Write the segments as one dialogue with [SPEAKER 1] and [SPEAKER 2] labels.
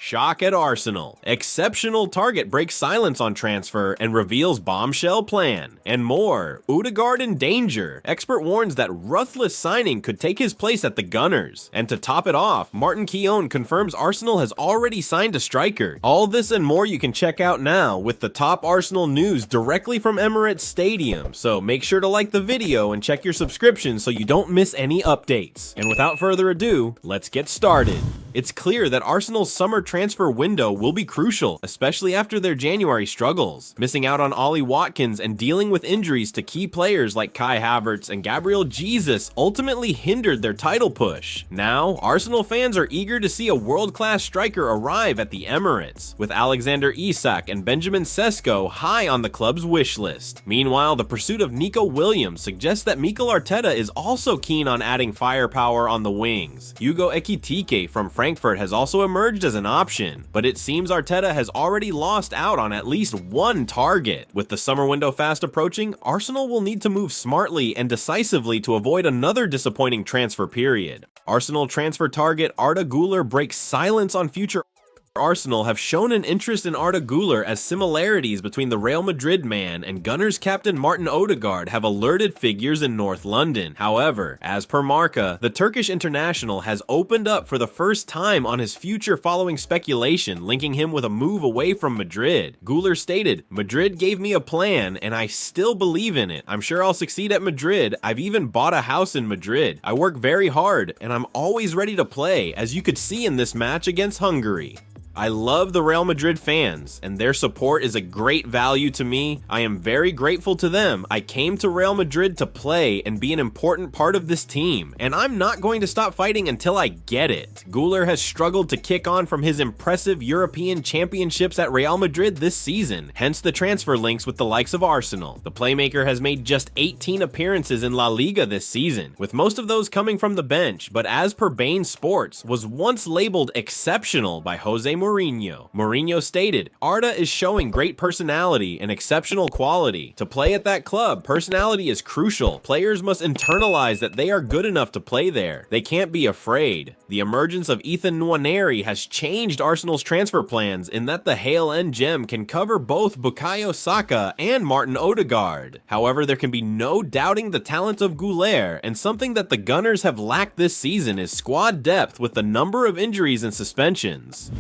[SPEAKER 1] Shock at Arsenal. Exceptional target breaks silence on transfer and reveals bombshell plan. And more. Ødegaard in danger. Expert warns that ruthless signing could take his place at the Gunners. And to top it off, Keown confirms Arsenal has already signed a striker. All this and more you can check out now with the top Arsenal news directly from Emirates Stadium. So make sure to like the video and check your subscription so you don't miss any updates. And without further ado, let's get started. It's clear that Arsenal's summer transfer window will be crucial, especially after their January struggles, missing out on Ollie Watkins and dealing with injuries to key players like Kai Havertz and Gabriel ultimately hindered their title push. Now, Arsenal fans are eager to see a world-class striker arrive at the Emirates, with Alexander Isak and Benjamin Sesko high on the club's wish list. Meanwhile, the pursuit of Nico Williams suggests that Mikel Arteta is also keen on adding firepower on the wings. Hugo Ekitike from Frankfurt has also emerged as an option, but it seems Arteta has already lost out on at least one target. With the summer window fast approaching, Arsenal will need to move smartly and decisively to avoid another disappointing transfer period. Arsenal transfer target Arda Guler breaks silence on future. Arsenal have shown an interest in Arda Guler as similarities between the Real Madrid man and Gunners captain Martin Ødegaard have alerted figures in North London. However, as per Marca, the Turkish international has opened up for the first time on his future following speculation linking him with a move away from Madrid. Guler stated, "Madrid gave me a plan and I still believe in it. I'm sure I'll succeed at Madrid. I've even bought a house in Madrid. I work very hard and I'm always ready to play, as you could see in this match against Hungary. I love the Real Madrid fans, and their support is a great value to me. I am very grateful to them. I came to Real Madrid to play and be an important part of this team, and I'm not going to stop fighting until I get it." Guler has struggled to kick on from his impressive European championships at Real Madrid this season, hence the transfer links with the likes of Arsenal. The playmaker has made just 18 appearances in La Liga this season, with most of those coming from the bench, but as per Bain Sports, was once labeled exceptional by Jose Mourinho. Mourinho stated, "Arda is showing great personality and exceptional quality. To play at that club, personality is crucial. Players must internalize that they are good enough to play there. They can't be afraid." The emergence of Ethan Nwaneri has changed Arsenal's transfer plans in that the Hale End gem can cover both Bukayo Saka and Martin Ødegaard. However, there can be no doubting the talent of Guler, and something that the Gunners have lacked this season is squad depth with the number of injuries and suspensions.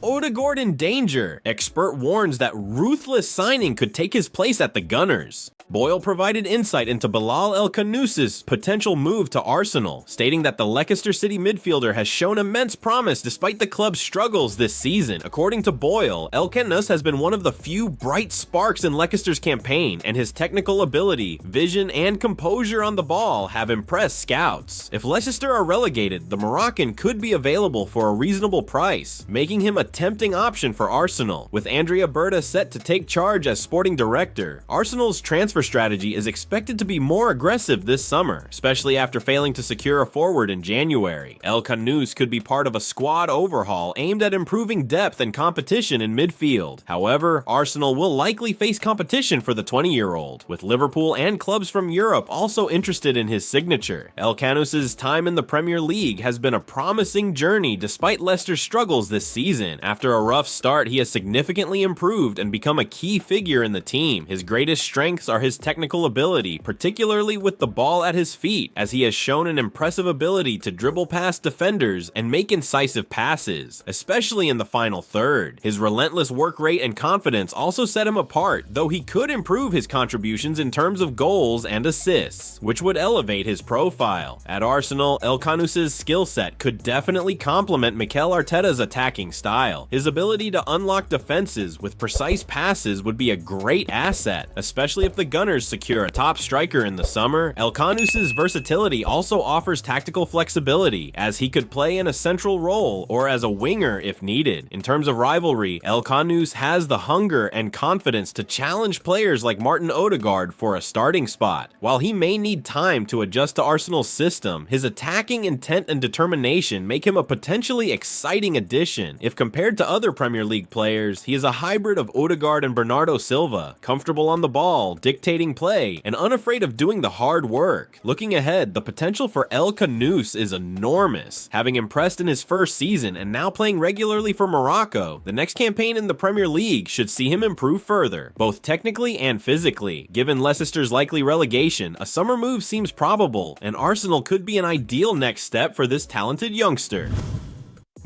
[SPEAKER 1] Ødegaard in danger. Expert warns that ruthless signing could take his place at the Gunners. Boyle provided insight into Bilal El-Khannous's potential move to Arsenal, stating that the Leicester City midfielder has shown immense promise despite the club's struggles this season. According to Boyle, El-Khanous has been one of the few bright sparks in Leicester's campaign, and his technical ability, vision, and composure on the ball have impressed scouts. If Leicester are relegated, the Moroccan could be available for a reasonable price, making him a tempting option for Arsenal. With Andrea Berta set to take charge as sporting director, Arsenal's transfer strategy is expected to be more aggressive this summer, especially after failing to secure a forward in January. El-Khanous could be part of a squad overhaul aimed at improving depth and competition in midfield. However, Arsenal will likely face competition for the 20-year-old, with Liverpool and clubs from Europe also interested in his signature. El-Khannous's time in the Premier League has been a promising journey despite Leicester's struggles this season. After a rough start, he has significantly improved and become a key figure in the team. His greatest strengths are his technical ability, particularly with the ball at his feet, as he has shown an impressive ability to dribble past defenders and make incisive passes, especially in the final third. His relentless work rate and confidence also set him apart, though he could improve his contributions in terms of goals and assists, which would elevate his profile. At Arsenal, El-Khannous's skill set could definitely complement Mikel Arteta's attacking style. His ability to unlock defenses with precise passes would be a great asset, especially if the Gunners secure a top striker in the summer. El-Khannous's versatility also offers tactical flexibility, as he could play in a central role or as a winger if needed. In terms of rivalry, El-Khanous has the hunger and confidence to challenge players like Martin Ødegaard for a starting spot. While he may need time to adjust to Arsenal's system, his attacking intent and determination make him a potentially exciting addition if compared Compared to other Premier League players, he is a hybrid of Ødegaard and Bernardo Silva, comfortable on the ball, dictating play, and unafraid of doing the hard work. Looking ahead, the potential for El Canouse is enormous. Having impressed in his first season and now playing regularly for Morocco, the next campaign in the Premier League should see him improve further, both technically and physically. Given Leicester's likely relegation, a summer move seems probable, and Arsenal could be an ideal next step for this talented youngster.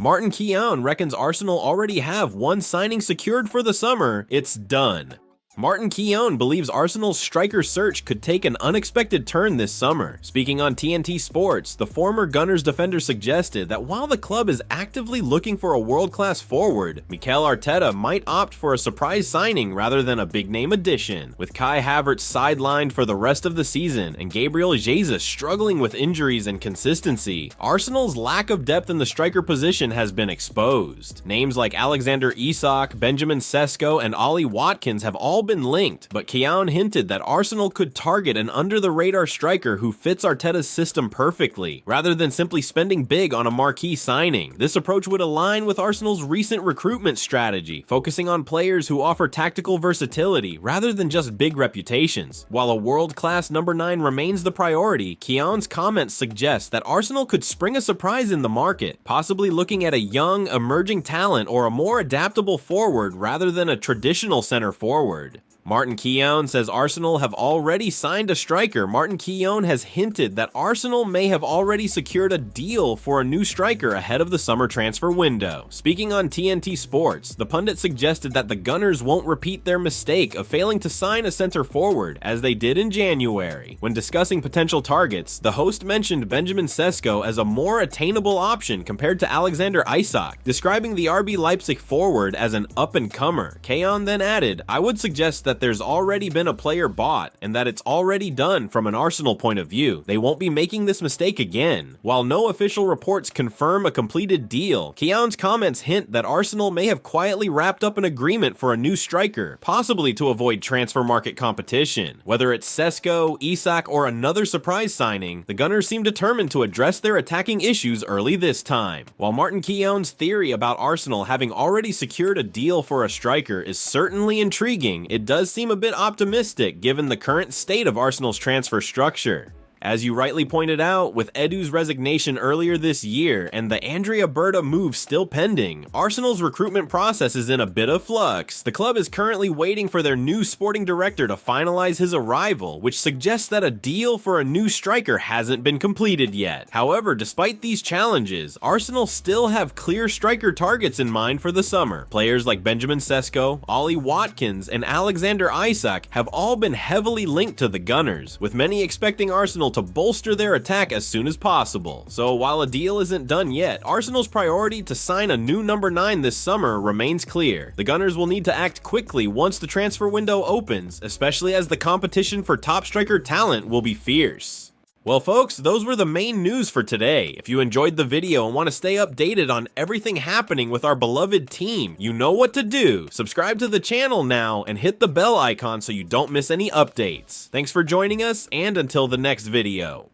[SPEAKER 1] Martin Keown reckons Arsenal already have one signing secured for the summer. It's done. Martin Keown believes Arsenal's striker search could take an unexpected turn this summer. Speaking on TNT Sports, the former Gunners defender suggested that while the club is actively looking for a world-class forward, Mikel Arteta might opt for a surprise signing rather than a big-name addition. With Kai Havertz sidelined for the rest of the season and Gabriel Jesus struggling with injuries and consistency, Arsenal's lack of depth in the striker position has been exposed. Names like Alexander Isak, Benjamin Sesko, and Ollie Watkins have all been linked, but Keown hinted that Arsenal could target an under-the-radar striker who fits Arteta's system perfectly, rather than simply spending big on a marquee signing. This approach would align with Arsenal's recent recruitment strategy, focusing on players who offer tactical versatility rather than just big reputations. While a world-class number 9 remains the priority, Keown's comments suggest that Arsenal could spring a surprise in the market, possibly looking at a young, emerging talent or a more adaptable forward rather than a traditional center forward. Martin Keown says Arsenal have already signed a striker. Martin Keown has hinted that Arsenal may have already secured a deal for a new striker ahead of the summer transfer window. Speaking on TNT Sports, the pundit suggested that the Gunners won't repeat their mistake of failing to sign a center forward, as they did in January. When discussing potential targets, the host mentioned Benjamin Sesko as a more attainable option compared to Alexander Isak, describing the RB Leipzig forward as an up-and-comer. Keown then added, "I would suggest that there's already been a player bought, and that it's already done from an Arsenal point of view. They won't be making this mistake again." While no official reports confirm a completed deal, Keown's comments hint that Arsenal may have quietly wrapped up an agreement for a new striker, possibly to avoid transfer market competition. Whether it's Sesko, Isak, or another surprise signing, the Gunners seem determined to address their attacking issues early this time. While Martin Keown's theory about Arsenal having already secured a deal for a striker is certainly intriguing, it does seem a bit optimistic given the current state of Arsenal's transfer structure. As you rightly pointed out, with Edu's resignation earlier this year and the Andrea Berta move still pending, Arsenal's recruitment process is in a bit of flux. The club is currently waiting for their new sporting director to finalize his arrival, which suggests that a deal for a new striker hasn't been completed yet. However, despite these challenges, Arsenal still have clear striker targets in mind for the summer. Players like Benjamin Sesko, Ollie Watkins, and Alexander Isak have all been heavily linked to the Gunners, with many expecting Arsenal to bolster their attack as soon as possible. So while a deal isn't done yet, Arsenal's priority to sign a new number 9 this summer remains clear. The Gunners will need to act quickly once the transfer window opens, especially as the competition for top striker talent will be fierce. Well folks, those were the main news for today. If you enjoyed the video and want to stay updated on everything happening with our beloved team, you know what to do. Subscribe to the channel now and hit the bell icon so you don't miss any updates. Thanks for joining us, and until the next video.